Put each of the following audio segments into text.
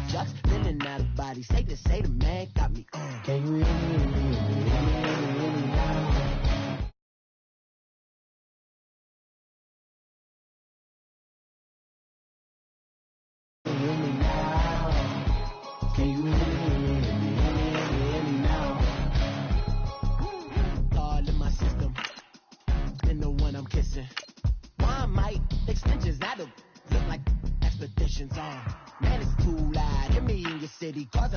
Just feeling out of body. Say the man got me. Can you hear me? Hear me now? Hear me now? Can you hear me now? All in my system, and the one I'm kissing. One might extensions that'll look like expeditions on. Man, it's too loud. Hear me in your city, cause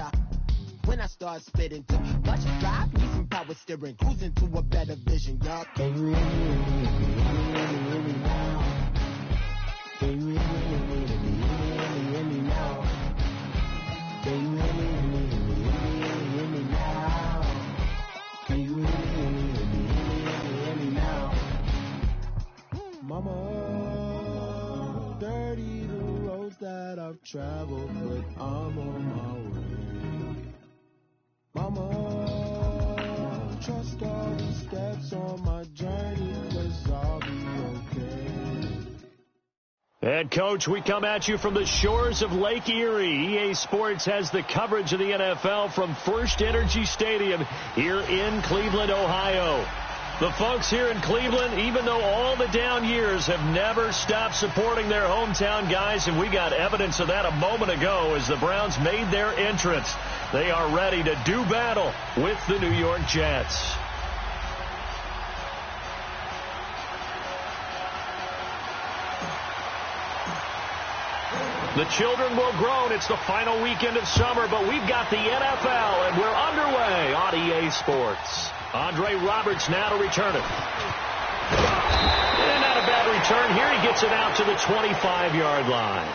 when I start spitting too much drive, need some power steering, cruising to a better vision, y'all. Can you hear me now? Can you hear me now? Can you hear me now? Can you hear me now? Mama, dirty the roads that I've traveled, but I'm on my way. Mama, trust all the steps on my journey, 'cause I'll be okay. And, Coach, we come at you from the shores of Lake Erie. EA Sports has the coverage of the NFL from First Energy Stadium here in Cleveland, Ohio. The folks here in Cleveland, even though all the down years, have never stopped supporting their hometown guys, and we got evidence of that a moment ago as the Browns made their entrance. They are ready to do battle with the New York Jets. The children will groan. It's the final weekend of summer, but we've got the NFL, and we're underway on EA Sports. Andre Roberts now to return it. And not a bad return here. He gets it out to the 25-yard line.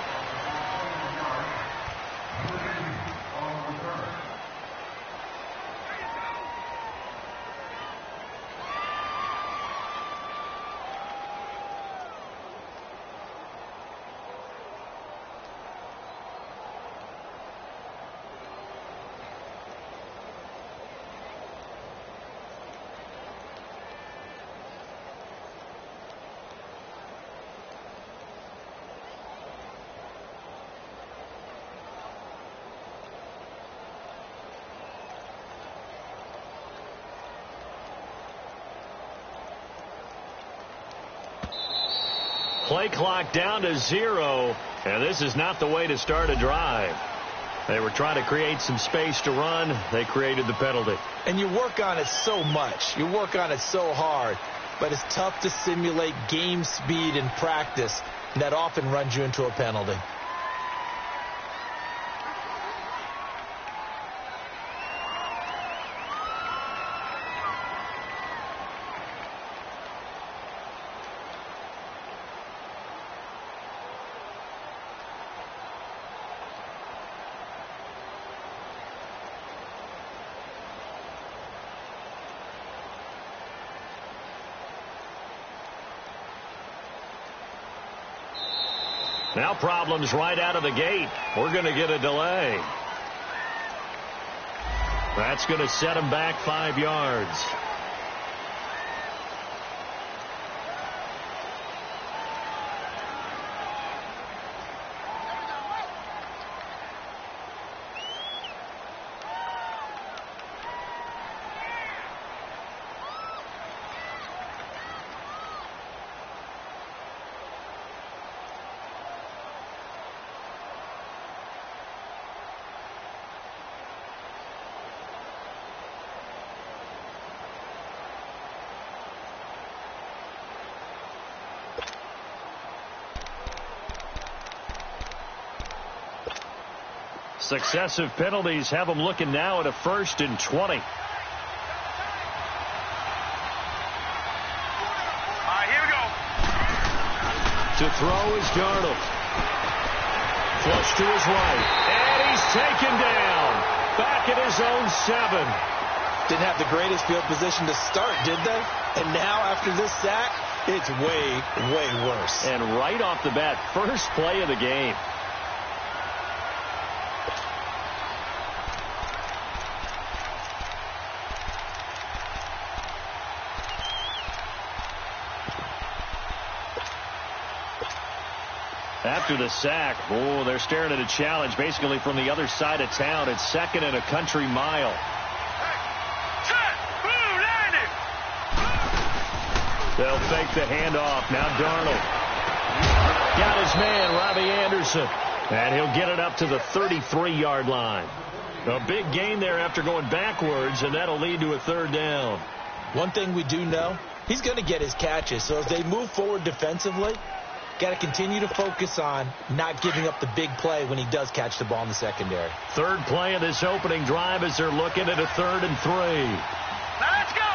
Play clock down to 0, and this is not the way to start a drive. They were trying to create some space to run. They created the penalty. And you work on it so much. You work on it so hard. But it's tough to simulate game speed in practice. And that often runs you into a penalty. Now problems right out of the gate. We're going to get a delay. That's going to set him back 5 yards. Successive penalties have them looking now at a 1st and 20. Here we go. To throw is Darnold. Flush to his right. And he's taken down. Back at his own 7. Didn't have the greatest field position to start, did they? And now after this sack, it's way, way worse. And right off the bat, first play of the game. After the sack, they're staring at a challenge basically from the other side of town. It's second and a country mile. They'll fake the handoff. Now Darnold. Got his man, Robbie Anderson. And he'll get it up to the 33-yard line. A big gain there after going backwards, and that'll lead to a third down. One thing we do know, he's going to get his catches. So as they move forward defensively, got to continue to focus on not giving up the big play when he does catch the ball in the secondary. Third play of this opening drive as they're looking at a 3rd and 3. Let's go!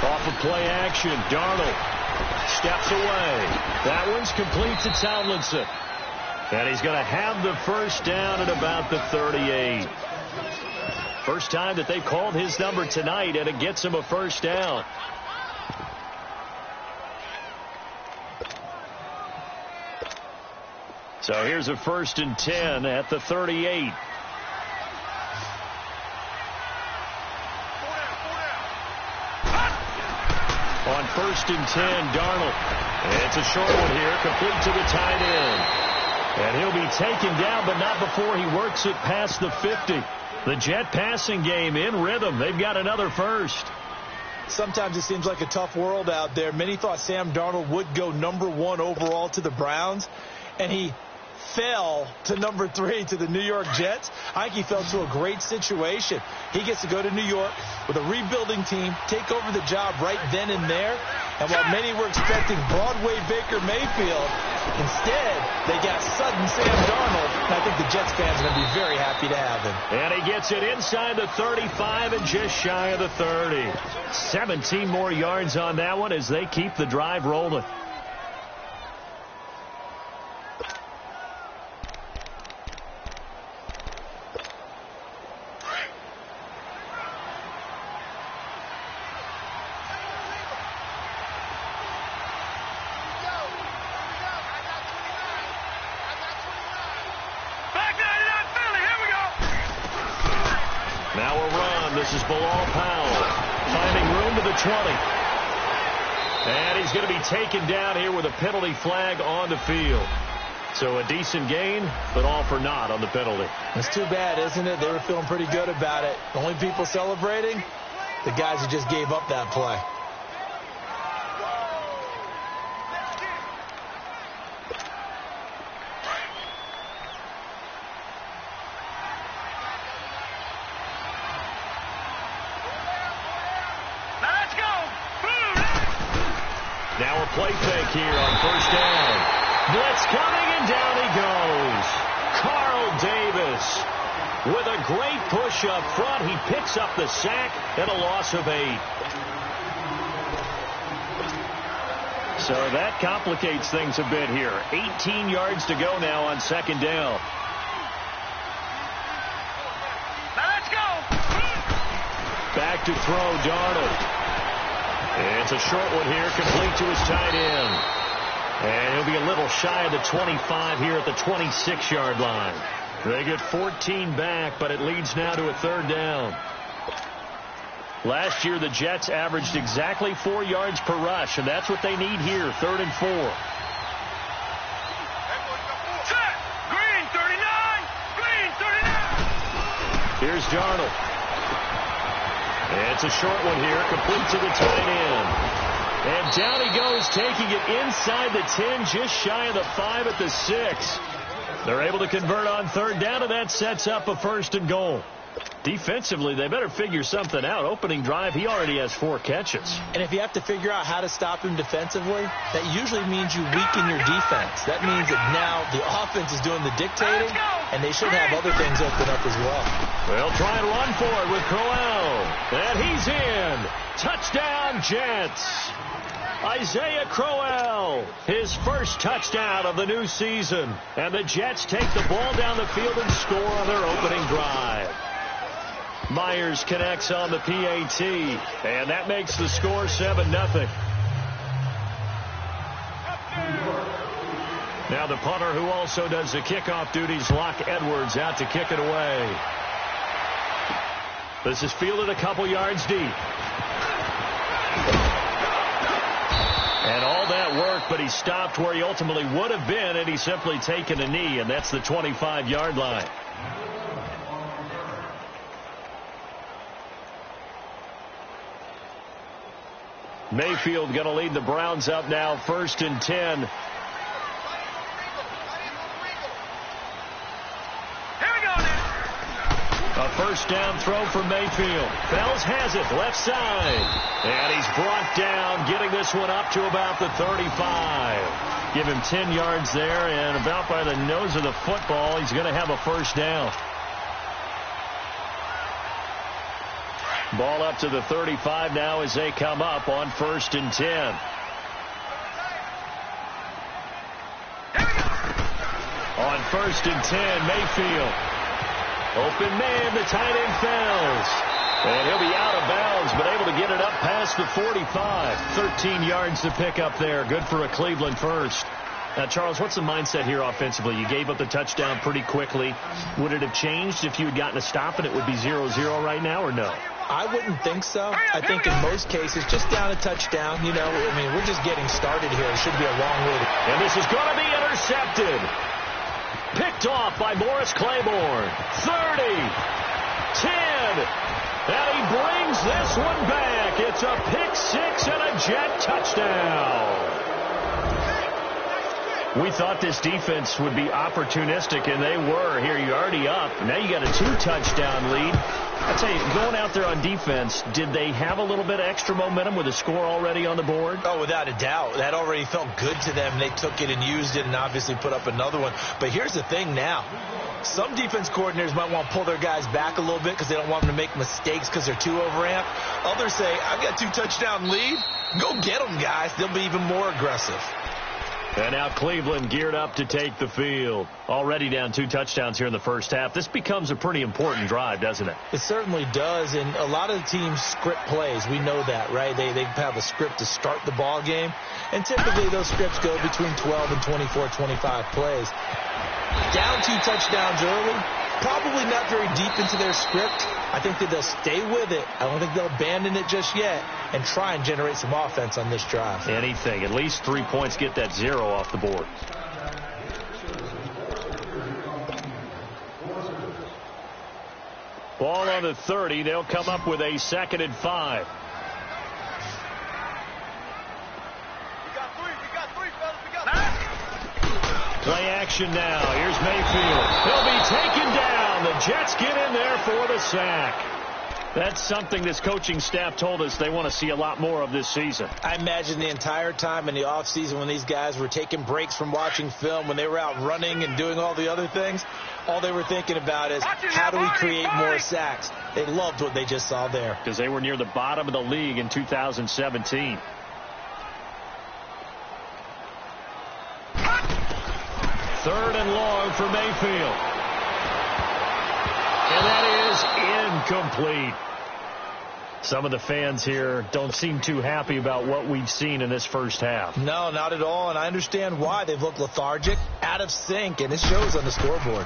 Off of play action, Darnold steps away. That one's complete to Tomlinson. And he's going to have the first down at about the 38. First time that they've called his number tonight, and it gets him a first down. So here's a 1st and 10 at the 38. On 1st and 10, Darnold. It's a short one here, complete to the tight end. And he'll be taken down, but not before he works it past the 50. The Jet passing game in rhythm. They've got another first. Sometimes it seems like a tough world out there. Many thought Sam Darnold would go #1 overall to the Browns, and he fell to #3 to the New York Jets. I think he fell to a great situation. He gets to go to New York with a rebuilding team, take over the job right then and there. And while many were expecting Broadway Baker Mayfield, instead they got sudden Sam Darnold. And I think the Jets fans are going to be very happy to have him. And he gets it inside the 35 and just shy of the 30. 17 more yards on that one as they keep the drive rolling. This is Bilal Powell finding room to the 20. And he's going to be taken down here with a penalty flag on the field. So a decent gain, but all for naught on the penalty. It's too bad, isn't it? They were feeling pretty good about it. The only people celebrating, the guys who just gave up that play. Now a play fake here on 1st down. Blitz coming, and down he goes. Carl Davis with a great push up front. He picks up the sack and a loss of 8. So that complicates things a bit here. 18 yards to go now on 2nd down. Let's go! Back to throw, Darnold. It's a short one here, complete to his tight end. And he'll be a little shy of the 25 here at the 26-yard line. They get 14 back, but it leads now to a 3rd down. Last year, the Jets averaged exactly 4 yards per rush, and that's what they need here, 3rd and 4. Set! Green 39! Green 39! Here's Darnold. It's a short one here, complete to the tight end. And down he goes, taking it inside the 10, just shy of the 5 at the 6. They're able to convert on 3rd down, and that sets up a 1st and goal. Defensively, they better figure something out. Opening drive, he already has 4 catches. And if you have to figure out how to stop him defensively, that usually means you weaken your defense. That means that now the offense is doing the dictating, and they should have other things open up as well. They'll try and run for it with Crowell. And he's in. Touchdown, Jets. Isaiah Crowell, his first touchdown of the new season. And the Jets take the ball down the field and score on their opening drive. Myers connects on the PAT, and that makes the score 7-0. Now the punter, who also does the kickoff duties, Locke Edwards, out to kick it away. This is fielded a couple yards deep. And all that work mark, but he stopped where he ultimately would have been, and he's simply taken a knee, and that's the 25-yard line. Mayfield going to lead the Browns up now, 1st and 10. A first down throw for Mayfield. Fells has it, left side. And he's brought down, getting this one up to about the 35. Give him 10 yards there, and about by the nose of the football, he's going to have a first down. Ball up to the 35 now as they come up on 1st and 10. On 1st and 10, Mayfield. Open man, the tight end Fells. And he'll be out of bounds, but able to get it up past the 45. 13 yards to pick up there. Good for a Cleveland first. Now, Charles, what's the mindset here offensively? You gave up the touchdown pretty quickly. Would it have changed if you had gotten a stop and it would be 0-0 right now, or no? I wouldn't think so. I think in most cases, just down a touchdown, you know, I mean, we're just getting started here. It should be a long way to... And this is going to be intercepted. Picked off by Morris Claiborne. 30, 10, and he brings this one back. It's a pick six and a Jet touchdown. We thought this defense would be opportunistic, and they were. Here, you're already up. Now you got a 2-touchdown lead. I tell you, going out there on defense, did they have a little bit of extra momentum with a score already on the board? Oh, without a doubt. That already felt good to them. They took it and used it and obviously put up another one. But here's the thing now. Some defense coordinators might want to pull their guys back a little bit because they don't want them to make mistakes because they're too overamped. Others say, I've got a 2-touchdown lead. Go get them, guys. They'll be even more aggressive. And now Cleveland geared up to take the field. Already down 2 touchdowns here in the first half. This becomes a pretty important drive, doesn't it? It certainly does, and a lot of the teams script plays. We know that, right? They have a script to start the ball game, and typically those scripts go between 12 and 24, 25 plays. Down 2 touchdowns early, probably not very deep into their script. I think that they'll stay with it. I don't think they'll abandon it just yet and try and generate some offense on this drive. Anything. At least 3 points, get that 0 off the board. Ball on the 30. They'll come up with a 2nd and 5. Play action now. Here's Mayfield. He'll be taken down. The Jets get in there for the sack. That's something this coaching staff told us they want to see a lot more of this season. I imagine the entire time in the offseason when these guys were taking breaks from watching film, when they were out running and doing all the other things, all they were thinking about is how do we create more sacks? They loved what they just saw there. Because they were near the bottom of the league in 2017. Third and long for Mayfield. And that is incomplete. Some of the fans here don't seem too happy about what we've seen in this first half. No, not at all, and I understand why. They've looked lethargic, out of sync, and it shows on the scoreboard.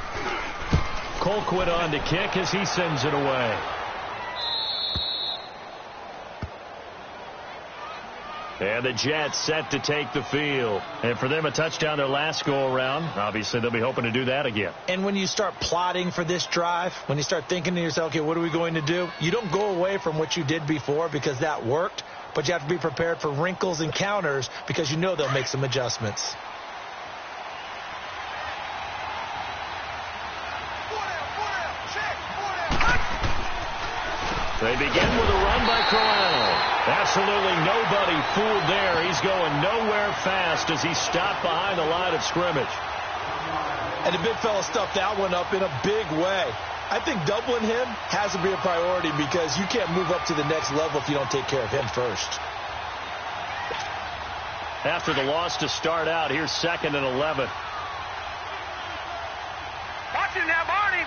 Colquitt on to kick as he sends it away. And the Jets set to take the field. And for them, a touchdown their last go-around. Obviously, they'll be hoping to do that again. And when you start plotting for this drive, when you start thinking to yourself, okay, what are we going to do? You don't go away from what you did before because that worked, but you have to be prepared for wrinkles and counters because you know they'll make some adjustments. They begin with a run by Corral. Absolutely nobody fooled there. He's going nowhere fast as he's stopped behind the line of scrimmage. And the big fella stuffed that one up in a big way. I think doubling him has to be a priority because you can't move up to the next level if you don't take care of him first. After the loss to start out, here's 2nd and 11. Watch it now, Barney.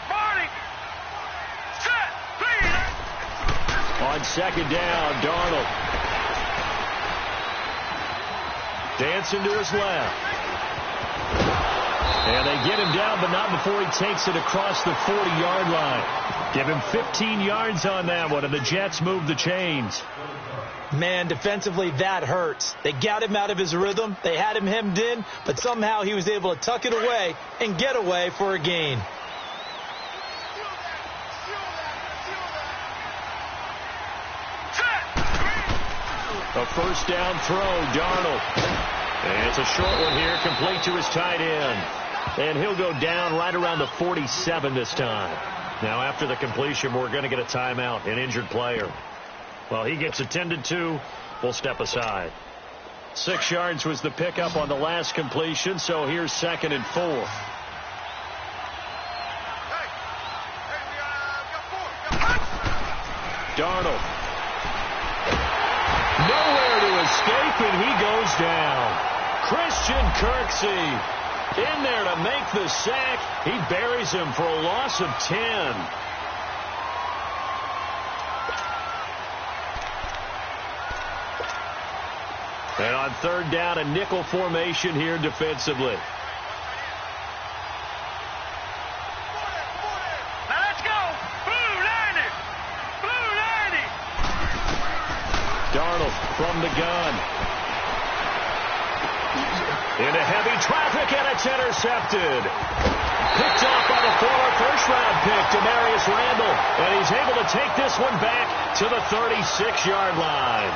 Set. On 2nd down, Darnold. Dancing to his left. And they get him down, but not before he takes it across the 40-yard line. Give him 15 yards on that one, and the Jets move the chains. Man, defensively, that hurts. They got him out of his rhythm. They had him hemmed in, but somehow he was able to tuck it away and get away for a gain. A first down throw, Darnold. And it's a short one here, complete to his tight end. And he'll go down right around the 47 this time. Now, after the completion, we're going to get a timeout, an injured player. Well, he gets attended to. We'll step aside. 6 yards was the pickup on the last completion, so here's 2nd and 4. Darnold. Nowhere to escape, and he goes down. Christian Kirksey in there to make the sack. He buries him for a loss of 10. And on 3rd down, a nickel formation here defensively. Now let's go. Blue 90. Blue 90. Darnold from the gun. Into heavy traffic, and it's intercepted. Picked off by the former first-round pick, Demarius Randall. And he's able to take this one back to the 36-yard line.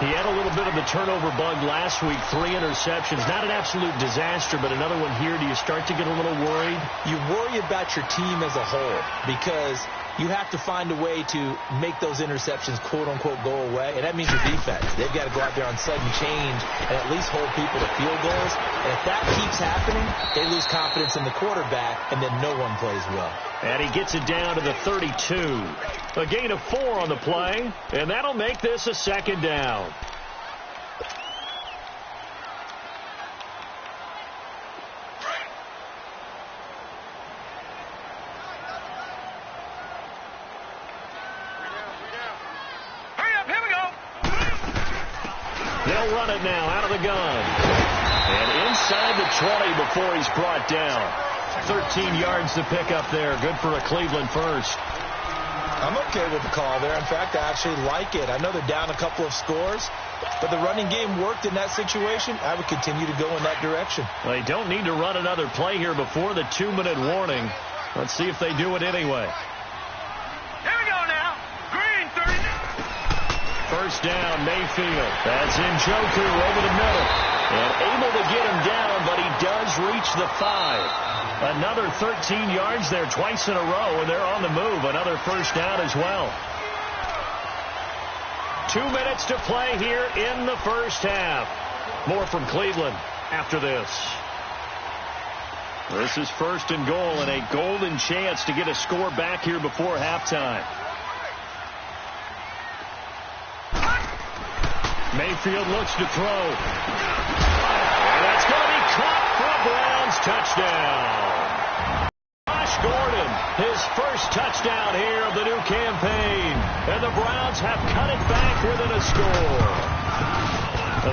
He had a little bit of the turnover bug last week, 3 interceptions. Not an absolute disaster, but another one here. Do you start to get a little worried? You worry about your team as a whole because you have to find a way to make those interceptions, quote-unquote, go away. And that means your defense. They've got to go out there on sudden change and at least hold people to field goals. And if that keeps happening, they lose confidence in the quarterback, and then no one plays well. And he gets it down to the 32. A gain of 4 on the play, and that'll make this a 2nd down. They'll run it now out of the gun. And inside the 20 before he's brought down. 13 yards to pick up there. Good for a Cleveland first. I'm okay with the call there. In fact, I actually like it. I know they're down a couple of scores, but the running game worked in that situation. I would continue to go in that direction. Well, they don't need to run another play here before the 2-minute warning. Let's see if they do it anyway. Here we go now. Green 30. First down, Mayfield. That's Njoku over the middle. And able to get him down, but he does reach the 5. Another 13 yards there twice in a row, and they're on the move. Another first down as well. 2 minutes to play here in the first half. More from Cleveland after this. This is 1st and goal and a golden chance to get a score back here before halftime. Mayfield looks to throw. And that's going to be caught for a Browns touchdown. Josh Gordon, his first touchdown here of the new campaign. And the Browns have cut it back within a score.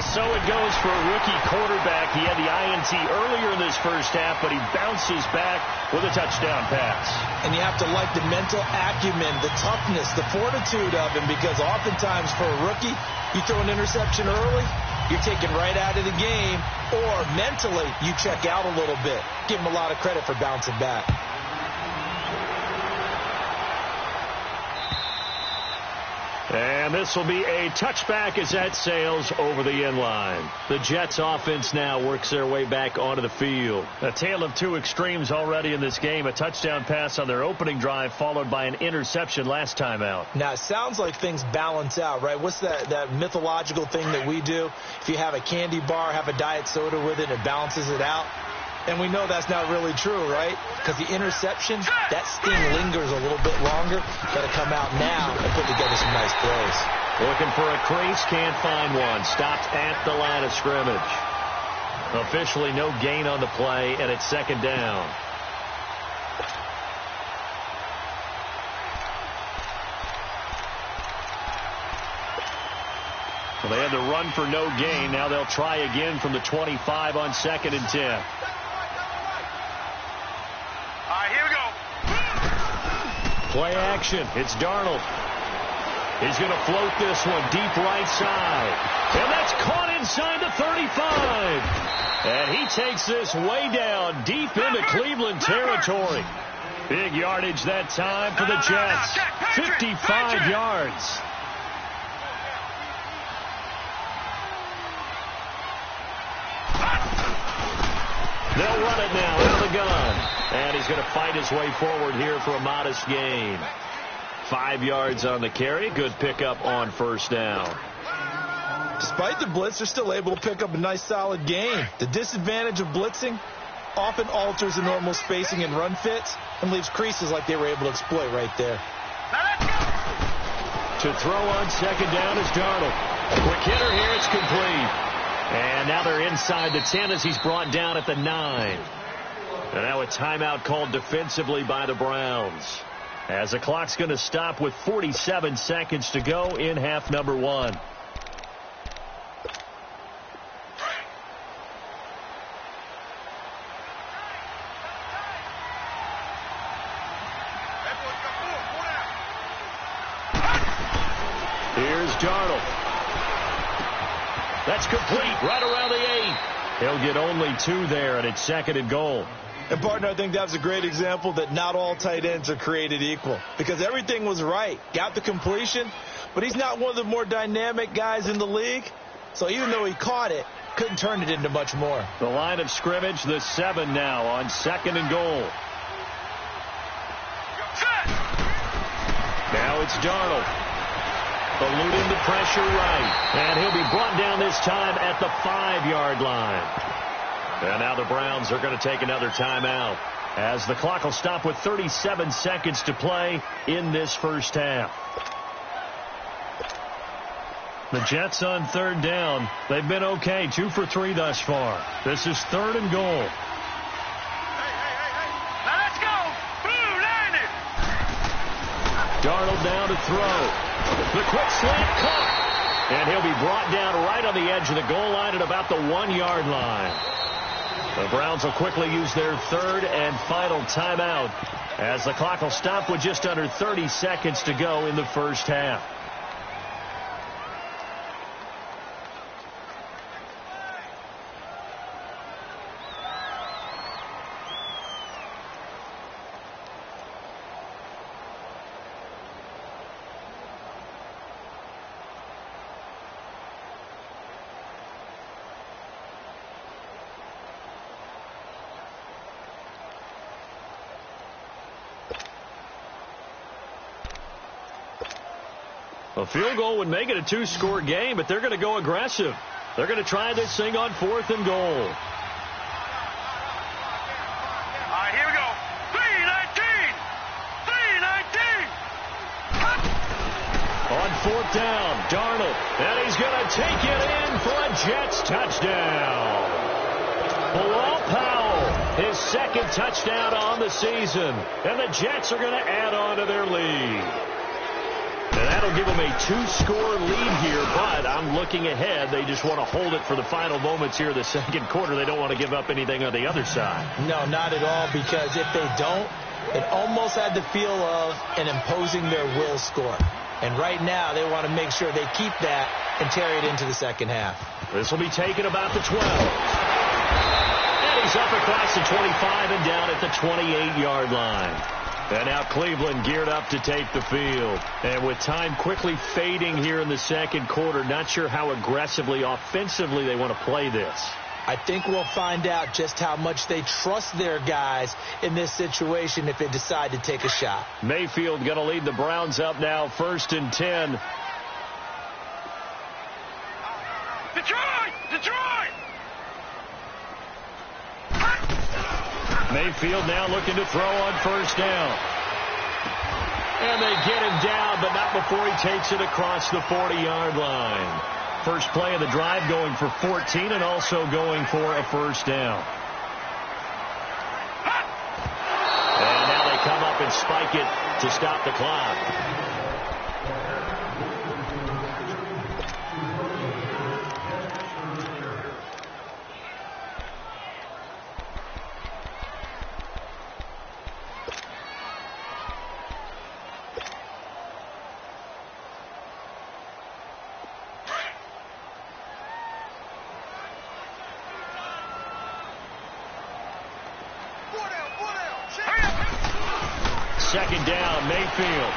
So it goes for a rookie quarterback. He had the INT earlier in this first half, but he bounces back with a touchdown pass. And you have to like the mental acumen, the toughness, the fortitude of him, because oftentimes for a rookie, you throw an interception early, you're taken right out of the game, or mentally you check out a little bit. Give him a lot of credit for bouncing back. And this will be a touchback as that sails over the end line. The Jets offense now works their way back onto the field. A tale of two extremes already in this game. A touchdown pass on their opening drive followed by an interception last time out. Now, it sounds like things balance out, right? What's that mythological thing that we do? If you have a candy bar, have a diet soda with it, it balances it out. And we know that's not really true, right? Because the interception, that sting lingers a little bit longer. Got to come out now and put together some nice plays. Looking for a crease, can't find one. Stopped at the line of scrimmage. Officially no gain on the play, and it's second down. Well, they had to run for no gain. Now they'll try again from the 25 on 2nd and 10. All right, here we go. Play action. It's Darnold. He's going to float this one deep right side. And that's caught inside the 35. And he takes this way down deep into Cleveland territory. Big yardage that time for the Jets. 55 yards. They'll run it now out of the gun. And he's going to fight his way forward here for a modest gain. 5 yards on the carry. Good pickup on first down. Despite the blitz, they're still able to pick up a nice solid gain. The disadvantage of blitzing often alters the normal spacing and run fits and leaves creases like they were able to exploit right there. To throw on second down is Darnold. Quick hitter here. It's complete. And now they're inside the 10 as he's brought down at the 9. And now a timeout called defensively by the Browns. As the clock's going to stop with 47 seconds to go in half number 1. Here's Darnold. That's complete right around the 8. He'll get only 2 there, and it's 2nd and goal. And, partner, I think that was a great example that not all tight ends are created equal. Because everything was right. Got the completion, but he's not one of the more dynamic guys in the league. So even though he caught it, couldn't turn it into much more. The line of scrimmage, the 7 now on 2nd and goal. Now it's Darnold. Eluding the pressure right. And he'll be brought down this time at the 5-yard line. And now the Browns are going to take another timeout as the clock will stop with 37 seconds to play in this first half. The Jets on 3rd down. They've been okay. 2 for 3 thus far. This is 3rd and goal. Now let's go. Blue line it. Darnold down to throw. The quick slant caught. And he'll be brought down right on the edge of the goal line at about the 1-yard line. The Browns will quickly use their 3rd and final timeout as the clock will stop with just under 30 seconds to go in the first half. A field goal would make it a 2-score game, but they're going to go aggressive. They're going to try this thing on 4th and goal. All right, here we go. 3-19. 3-19. On 4th down, Darnold. And he's going to take it in for a Jets touchdown. Bilal Powell, his 2nd touchdown on the season. And the Jets are going to add on to their lead. And that'll give them a 2-score lead here, but I'm looking ahead. They just want to hold it for the final moments here of the 2nd quarter. They don't want to give up anything on the other side. No, not at all, because if they don't, it almost had the feel of an imposing their will score. And right now, they want to make sure they keep that and carry it into the second half. This will be taken about the 12. And he's up across the 25 and down at the 28-yard line. And now Cleveland geared up to take the field. And with time quickly fading here in the 2nd quarter, not sure how aggressively, offensively they want to play this. I think we'll find out just how much they trust their guys in this situation if they decide to take a shot. Mayfield going to lead the Browns up now, 1st and 10. Detroit! Mayfield now looking to throw on 1st down. And they get him down, but not before he takes it across the 40-yard line. First play of the drive going for 14 and also going for a 1st down. And now they come up and spike it to stop the clock. second down. Mayfield.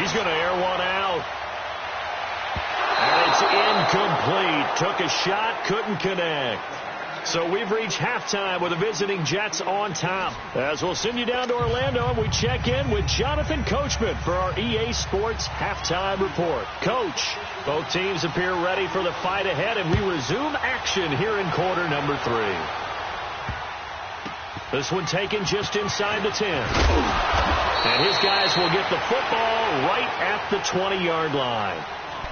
He's going to air one out. And it's incomplete. Took a shot, couldn't connect. So we've reached halftime with the visiting Jets on top. As we'll send you down to Orlando, and we check in with Jonathan Coachman for our EA Sports Halftime Report. Coach, both teams appear ready for the fight ahead, and we resume action here in quarter number 3. This one taken just inside the 10. And his guys will get the football right at the 20-yard line.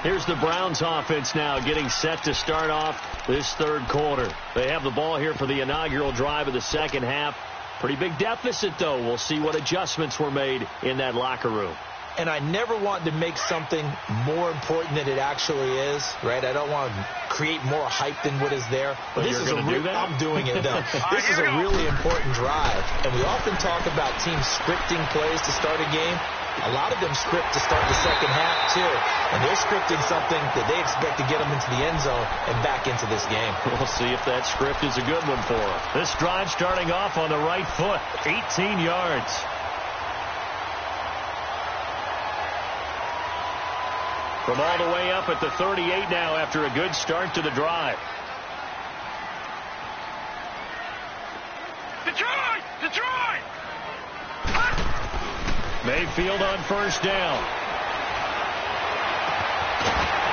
Here's the Browns offense now getting set to start off this third quarter. They have the ball here for the inaugural drive of the second half. Pretty big deficit, though. We'll see what adjustments were made in that locker room. And I never want to make something more important than it actually is, right? I don't want to create more hype than what is there. But this is I'm doing it, though. This is a really important drive. And we often talk about teams scripting plays to start a game. A lot of them script to start the second half, too. And they're scripting something that they expect to get them into the end zone and back into this game. We'll see if that script is a good one for them. This drive starting off on the right foot, 18 yards. From all the way up at the 38 now after a good start to the drive. Detroit! Detroit! Mayfield on first down.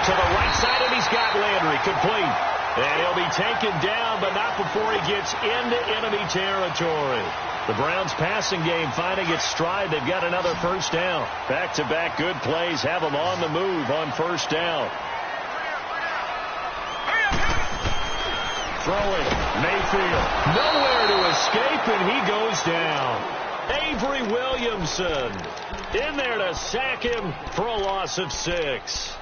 To the right side, and he's got Landry complete. And he'll be taken down, but not before he gets into enemy territory. The Browns passing game finding its stride. They've got another first down. Back-to-back good plays have them on the move on first down. Throwing, Mayfield. Nowhere to escape, and he goes down. Avery Williamson in there to sack him for a loss of 6.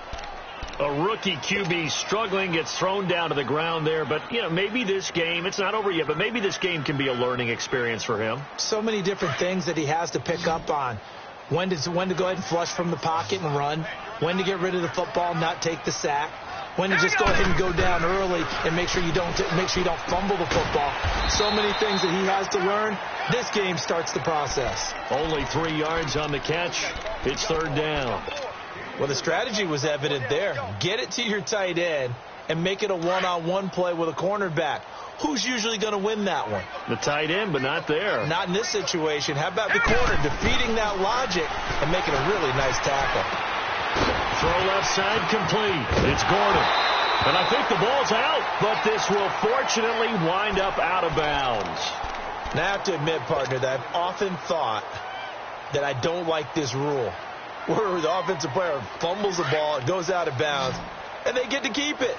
A rookie QB struggling, gets thrown down to the ground there. But, you know, maybe this game, it's not over yet, but maybe this game can be a learning experience for him. So many different things that he has to pick up on. When to go ahead and flush from the pocket and run. When to get rid of the football and not take the sack. When to just go ahead and go down early and make sure you don't fumble the football. So many things that he has to learn. This game starts the process. Only 3 yards on the catch. It's third down. Well, the strategy was evident there. Get it to your tight end and make it a one-on-one play with a cornerback. Who's usually going to win that one? The tight end, but not there. Not in this situation. How about the corner defeating that logic and making a really nice tackle? Throw left side complete. It's Gordon. And I think the ball's out, but this will fortunately wind up out of bounds. Now, I have to admit, partner, that I've often thought that I don't like this rule, where the offensive player fumbles the ball, it goes out of bounds, and they get to keep it.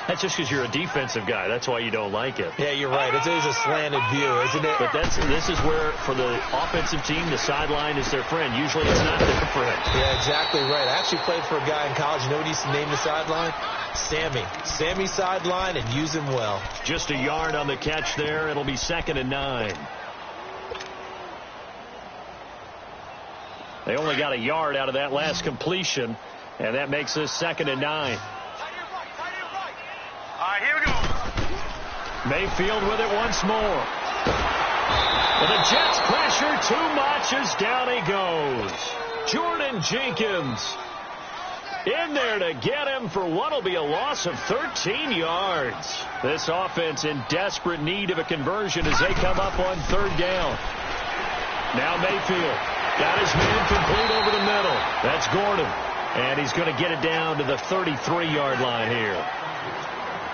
That's just because you're a defensive guy. That's why you don't like it. Yeah, you're right. It's always a slanted view, isn't it? But this is where, for the offensive team, the sideline is their friend. Usually it's not their friend. Yeah, exactly right. I actually played for a guy in college. You know what he used to name the sideline? Sammy. Sammy sideline, and use him well. Just a yard on the catch there. It'll be 2nd and 9. They only got a yard out of that last completion, and that makes this 2nd and 9. All right, here we go. Mayfield with it once more. Well, the Jets pressure too much as down he goes. Jordan Jenkins in there to get him for what will be a loss of 13 yards. This offense in desperate need of a conversion as they come up on third down. Now Mayfield got his man complete over the middle. That's Gordon. And he's going to get it down to the 33-yard line here.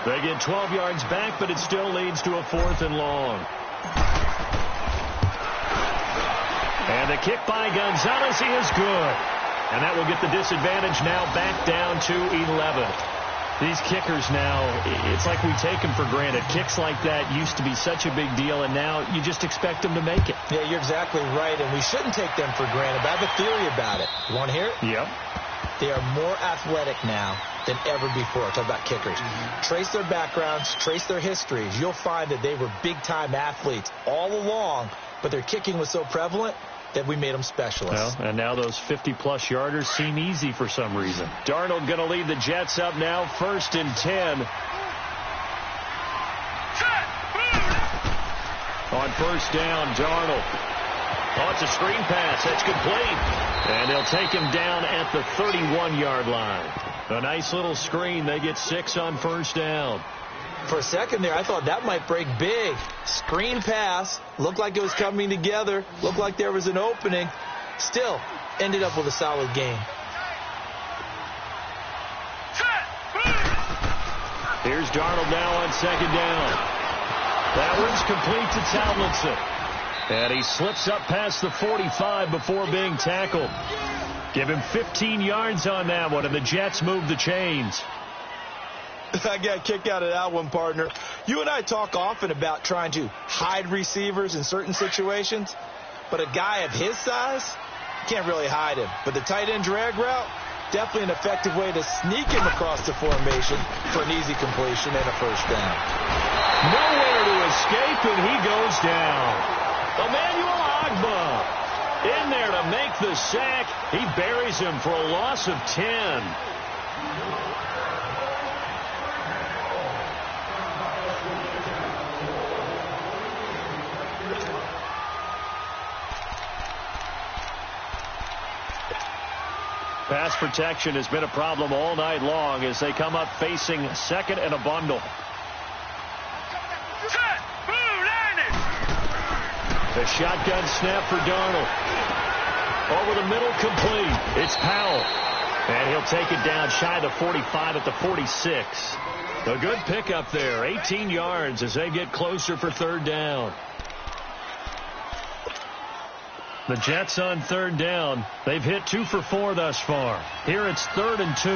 They get 12 yards back, but it still leads to a 4th and long. And the kick by Gonzalez is good. And that will get the disadvantage now back down to 11. These kickers now, it's like we take them for granted. Kicks like that used to be such a big deal, and now you just expect them to make it. Yeah, you're exactly right, and we shouldn't take them for granted. But I have a theory about it. You want to hear it? Yep. They are more athletic now than ever before. Talk about kickers. Trace their backgrounds, trace their histories. You'll find that they were big-time athletes all along, but their kicking was so prevalent that we made them specialists. Well, and now those 50-plus yarders seem easy for some reason. Darnold going to lead the Jets up now, 1st and 10. On first down, Darnold. Oh, it's a screen pass. That's complete. And they'll take him down at the 31-yard line. A nice little screen. They get 6 on first down. For a second there, I thought that might break big. Screen pass. Looked like it was coming together. Looked like there was an opening. Still, ended up with a solid game. Here's Darnold now on second down. That one's complete to Tomlinson. And he slips up past the 45 before being tackled. Give him 15 yards on that one, and the Jets move the chains. I got a kick out of that one, partner. You and I talk often about trying to hide receivers in certain situations, but a guy of his size, you can't really hide him. But the tight end drag route, definitely an effective way to sneak him across the formation for an easy completion and a first down. Nowhere to escape, and he goes down. Emmanuel Ogbah in there to make the sack. He buries him for a loss of 10. Pass protection has been a problem all night long as they come up facing second and a bundle. The shotgun snap for Darnold. Over the middle, complete. It's Powell. And he'll take it down shy of the 45 at the 46. A good pickup there. 18 yards as they get closer for third down. The Jets on third down. They've hit 2 for 4 thus far. Here it's 3rd and 2.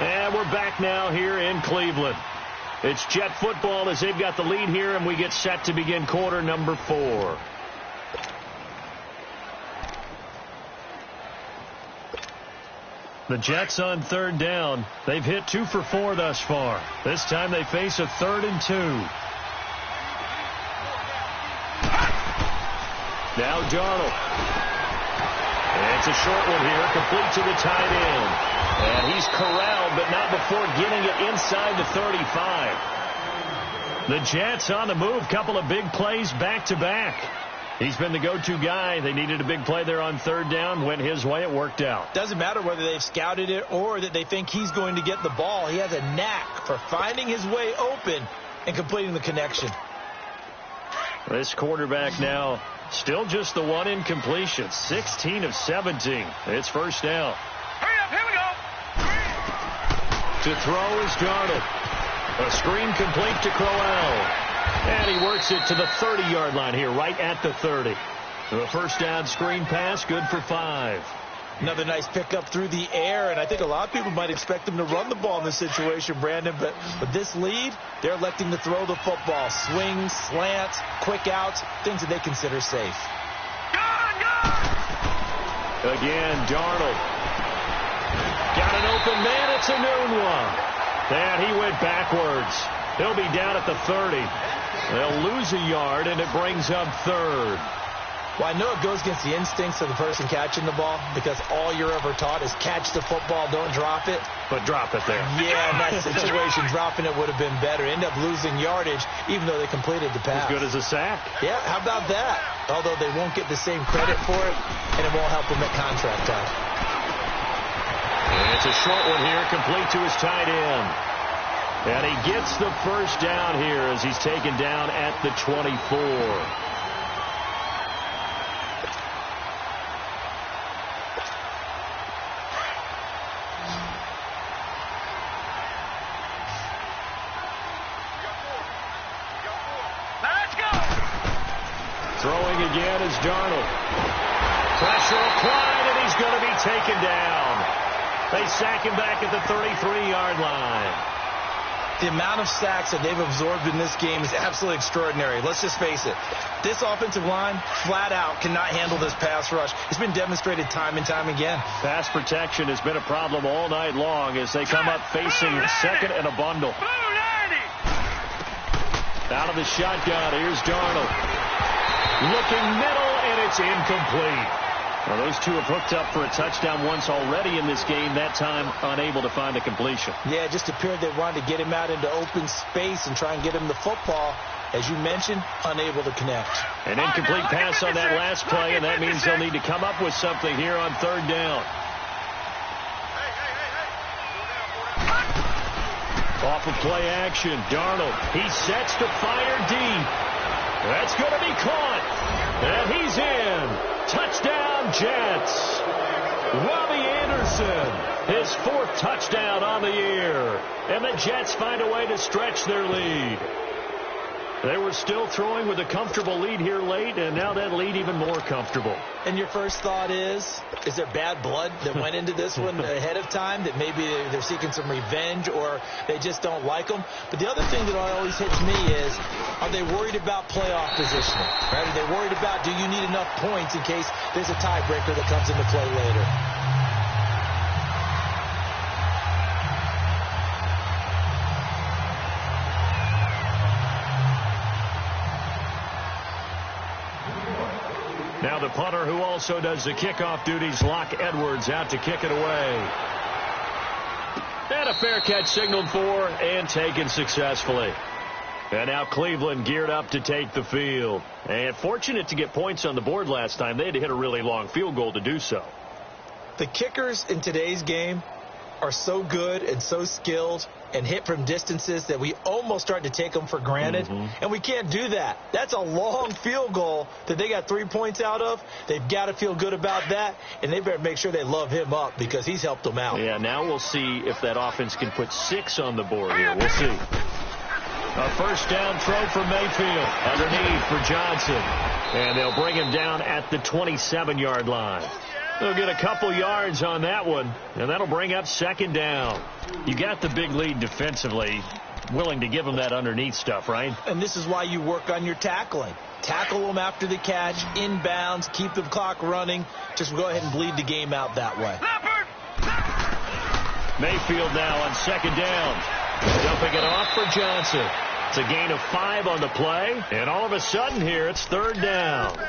And we're back now here in Cleveland. It's Jet football as they've got the lead here, and we get set to begin quarter number 4. The Jets on third down. They've hit 2 for 4 thus far. This time they face a 3rd and 2. Now Darnold. And it's a short one here, complete to the tight end. And he's corralled, but not before getting it inside the 35. The Jets on the move. Couple of big plays back-to-back. He's been the go-to guy. They needed a big play there on third down. Went his way. It worked out. Doesn't matter whether they've scouted it or that they think he's going to get the ball. He has a knack for finding his way open and completing the connection. This quarterback now still just the one incompletion. 16 of 17. It's first down. Hurry up, here we go. To throw is Darnold. A screen complete to Crowell. And he works it to the 30-yard line here, right at the 30. The first down screen pass, good for 5. Another nice pickup through the air, and I think a lot of people might expect them to run the ball in this situation, Brandon, but with this lead, they're electing to throw the football. Swings, slants, quick outs, things that they consider safe. Again, Darnold. Got an open man. It's a noon one. And he went backwards. He'll be down at the 30. They'll lose a yard, and it brings up 3rd. Well, I know it goes against the instincts of the person catching the ball because all you're ever taught is catch the football, don't drop it. But drop it there. Yeah, in that situation, dropping it would have been better. End up losing yardage, even though they completed the pass. As good as a sack. Yeah, how about that? Although they won't get the same credit for it, and it won't help them at contract time. And it's a short one here, complete to his tight end. And he gets the first down here as he's taken down at the 24. Throwing again is Darnold. Pressure applied, and he's going to be taken down. They sack him back at the 33-yard line. The amount of sacks that they've absorbed in this game is absolutely extraordinary. Let's just face it. This offensive line, flat out, cannot handle this pass rush. It's been demonstrated time and time again. Pass protection has been a problem all night long as they come up facing second and a bundle. Out of the shotgun, here's Darnold. Looking middle, and it's incomplete. Well, those two have hooked up for a touchdown once already in this game, that time unable to find a completion. Yeah, it just appeared they wanted to get him out into open space and try and get him the football. As you mentioned, unable to connect. An incomplete pass on that last play, and that means they'll need to come up with something here on third down. Off of play action, Darnold. He sets to fire deep. That's going to be caught. And he's in. Touchdown, Jets. Robbie Anderson, his 4th touchdown on the year. And the Jets find a way to stretch their lead. They were still throwing with a comfortable lead here late, and now that lead even more comfortable. And your first thought is there bad blood that went into this one ahead of time, that maybe they're seeking some revenge or they just don't like them? But the other thing that always hits me is, are they worried about playoff positioning? Right? Are they worried about, do you need enough points in case there's a tiebreaker that comes into play later? Now the punter, who also does the kickoff duties, Locke Edwards, out to kick it away. And a fair catch signaled for and taken successfully. And now Cleveland geared up to take the field. And fortunate to get points on the board last time. They had to hit a really long field goal to do so. The kickers in today's game are so good and so skilled and hit from distances that we almost start to take them for granted. And we can't do that. That's a long field goal that they got 3 points out of. They've got to feel good about that, and they better make sure they love him up because he's helped them out. Yeah, now we'll see if that offense can put 6 on the board here. We'll see. A first down throw for Mayfield. Underneath for Johnson. And they'll bring him down at the 27-yard line. They'll get a couple yards on that one, and that'll bring up second down. You got the big lead defensively, willing to give them that underneath stuff, right? And this is why you work on your tackling. Tackle them after the catch, inbounds, keep the clock running. Just go ahead and bleed the game out that way. Mayfield now on second down. Dumping it off for Johnson. It's a gain of 5 on the play, and all of a sudden here it's third down.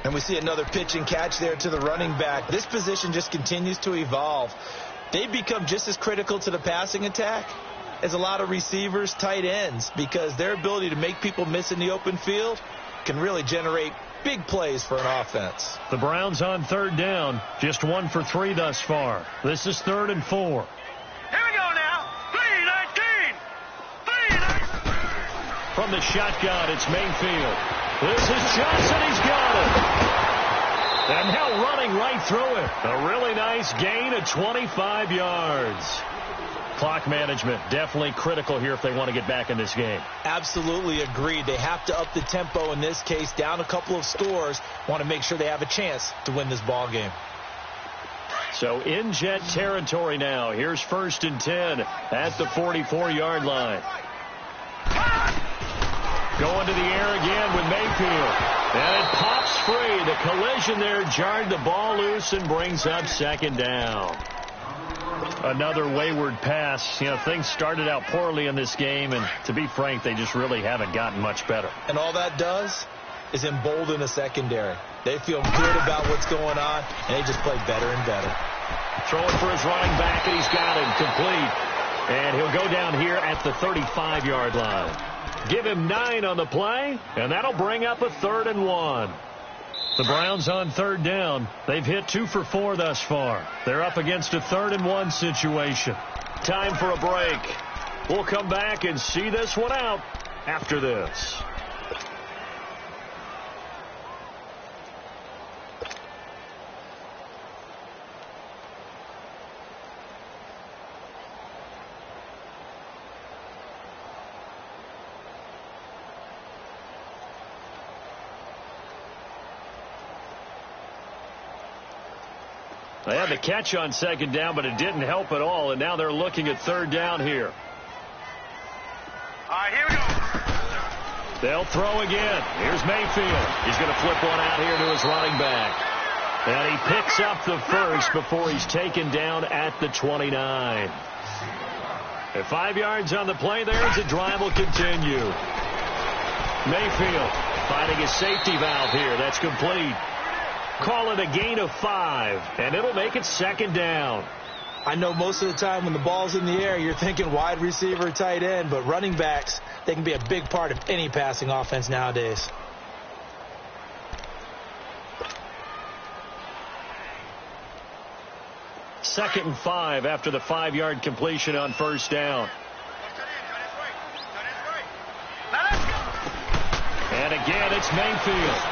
And we see another pitch and catch there to the running back. This position just continues to evolve. They become just as critical to the passing attack as a lot of receivers, tight ends, because their ability to make people miss in the open field can really generate big plays for an offense. The Browns on third down, just 1 for 3 thus far. This is 3rd and 4. Here we go now. 3-19. 3-19. From the shotgun, it's Mayfield. This is Johnson. He's got it. And now running right through it. A really nice gain of 25 yards. Clock management definitely critical here if they want to get back in this game. Absolutely agreed. They have to up the tempo in this case, down a couple of scores. Want to make sure they have a chance to win this ball game. So in Jet territory now. Here's 1st and 10 at the 44-yard line. Going to the air again with Mayfield. And it pops free. The collision there jarred the ball loose and brings up second down. Another wayward pass. You know, things started out poorly in this game, and to be frank, they just really haven't gotten much better. And all that does is embolden the secondary. They feel good about what's going on, and they just play better and better. Throwing for his running back, and he's got him complete. And he'll go down here at the 35-yard line. Give him 9 on the play, and that'll bring up a 3rd and 1. The Browns on third down. They've hit 2 for 4 thus far. They're up against a 3rd and 1 situation. Time for a break. We'll come back and see this one out after this. They had the catch on second down, but it didn't help at all, and now they're looking at third down here. All right, here we go. They'll throw again. Here's Mayfield. He's going to flip one out here to his running back. And he picks up the first before he's taken down at the 29. At 5 yards on the play there, the drive will continue. Mayfield finding his safety valve here. That's complete. Call it a gain of 5, and it'll make it 2nd down. I know most of the time when the ball's in the air, you're thinking wide receiver, tight end, but running backs, they can be a big part of any passing offense nowadays. Second and 5 after the 5-yard completion on 1st down. And again, it's Mayfield.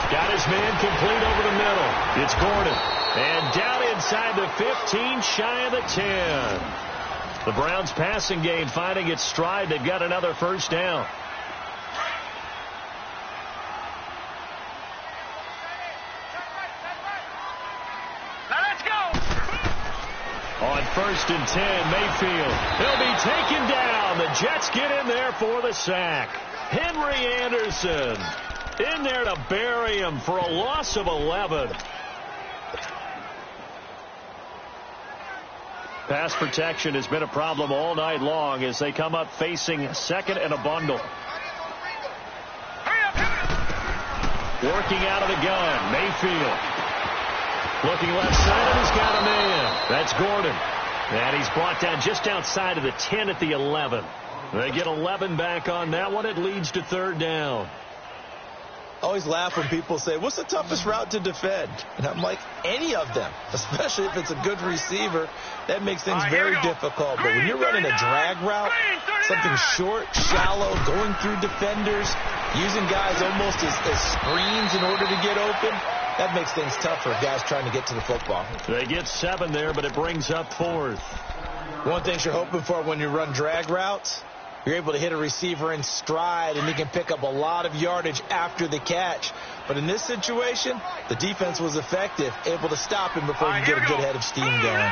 Got his man complete over the middle. It's Gordon. And down inside the 15, shy of the 10. The Browns passing game finding its stride. They've got another 1st down. On 1st and 10, Mayfield. He'll be taken down. The Jets get in there for the sack. Henry Anderson in there to bury him for a loss of 11. Pass protection has been a problem all night long as they come up facing 2nd and a bundle. Working out of the gun, Mayfield. Looking left side, and he's got a man. That's Gordon. And he's brought down just outside of the 10 at the 11. They get 11 back on that one. It leads to 3rd down. I always laugh when people say, what's the toughest route to defend? And I'm like, any of them, especially if it's a good receiver. That makes things very difficult. But when you're running a drag route, something short, shallow, going through defenders, using guys almost as screens in order to get open, that makes things tough for guys trying to get to the football. They get 7 there, but it brings up 4th. One thing you're hoping for when you run drag routes, you're able to hit a receiver in stride, and he can pick up a lot of yardage after the catch. But in this situation, the defense was effective, able to stop him before he could get a good head of steam going.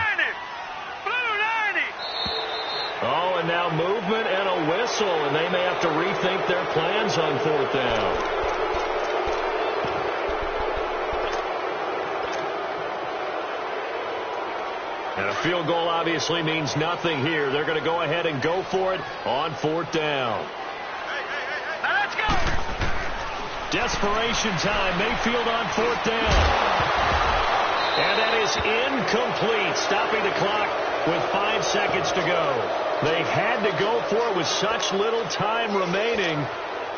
Oh, and now movement and a whistle, and they may have to rethink their plans on 4th down. And a field goal obviously means nothing here. They're going to go ahead and go for it on 4th down. Now let's go. Desperation time. Mayfield on 4th down. And that is incomplete, stopping the clock with 5 seconds to go. They had to go for it with such little time remaining.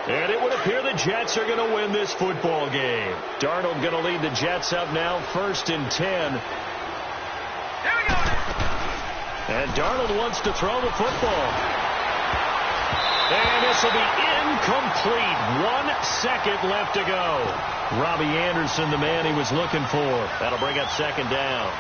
And it would appear the Jets are going to win this football game. Darnold going to lead the Jets up now, 1st and 10. Here we go. And Darnold wants to throw the football. And this will be incomplete. 1 second left to go. Robbie Anderson, the man he was looking for. That'll bring up 2nd down.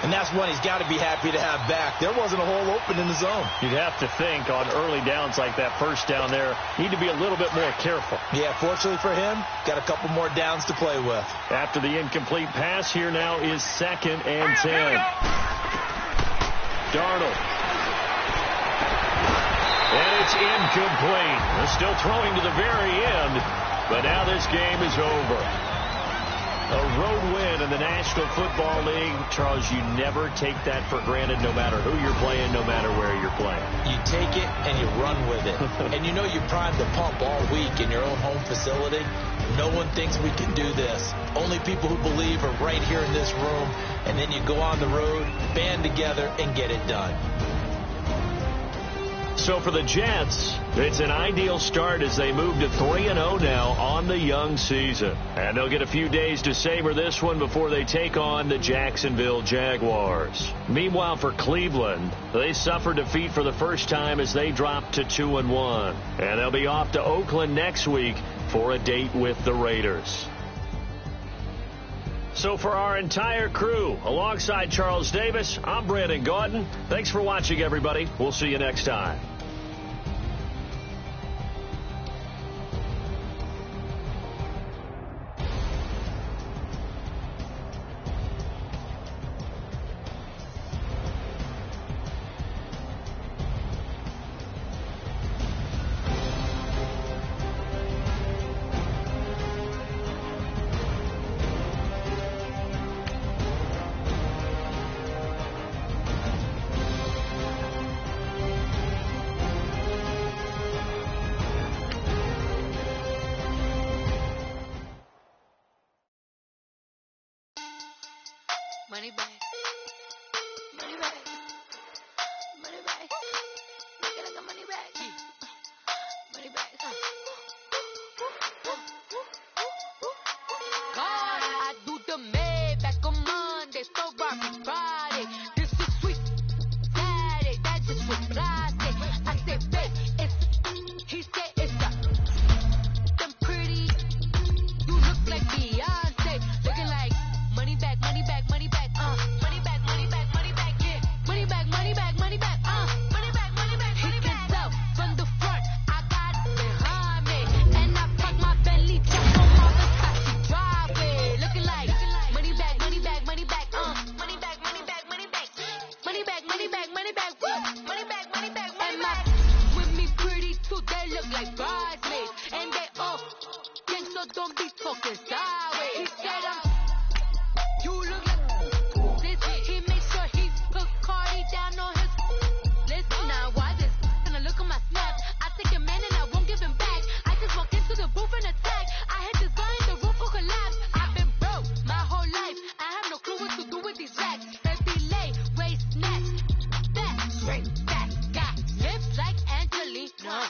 And that's one he's got to be happy to have back. There wasn't a hole open in the zone. You'd have to think on early downs like that 1st down there, need to be a little bit more careful. Yeah, fortunately for him, got a couple more downs to play with. After the incomplete pass, here now is 2nd and 10. Darnold. And it's incomplete. They're still throwing to the very end, but now this game is over. A road win in the National Football League. Charles, you never take that for granted no matter who you're playing, no matter where you're playing. You take it and you run with it. And you know you primed the pump all week in your own home facility. No one thinks we can do this. Only people who believe are right here in this room. And then you go on the road, band together, and get it done. So for the Jets, it's an ideal start as they move to 3-0 now on the young season. And they'll get a few days to savor this one before they take on the Jacksonville Jaguars. Meanwhile, for Cleveland, they suffered defeat for the first time as they dropped to 2-1. And they'll be off to Oakland next week for a date with the Raiders. So for our entire crew, alongside Charles Davis, I'm Brandon Gaudin. Thanks for watching, everybody. We'll see you next time. Money bag. Money bag. Money bag. Make it like a money bag. Money bag. God, I do the Maybach on Monday, Ferrari Friday. This is sweet Saturday, that just was plastic. I said, babe, it's, he said it's them pretty. You look like Beyonce, looking like money back, money back, money back, money back, money back, money back, yeah, money back, money back, money back, money back, money back, money back. He can tell from the front, I got it behind me, and I park my Bentley truck on all the classy driveway, looking like money back, money back, money back, money back, money back, money back, money back, money back, money back, money back, money back, money back. With me pretty too, they look like bridesmaids, and they all gang, so don't be talking sideways. He said you look like this. He makes sure he put Cardi down on his list. Now why this gonna look at my snap? I take a man and I won't give him back. I just walk into the booth and attack. I had this guy in the roof will collapse. I've been broke my whole life. I have no clue what to do with these racks. Heavy lay, waist snatch, fat, straight back, got hips like Angelina.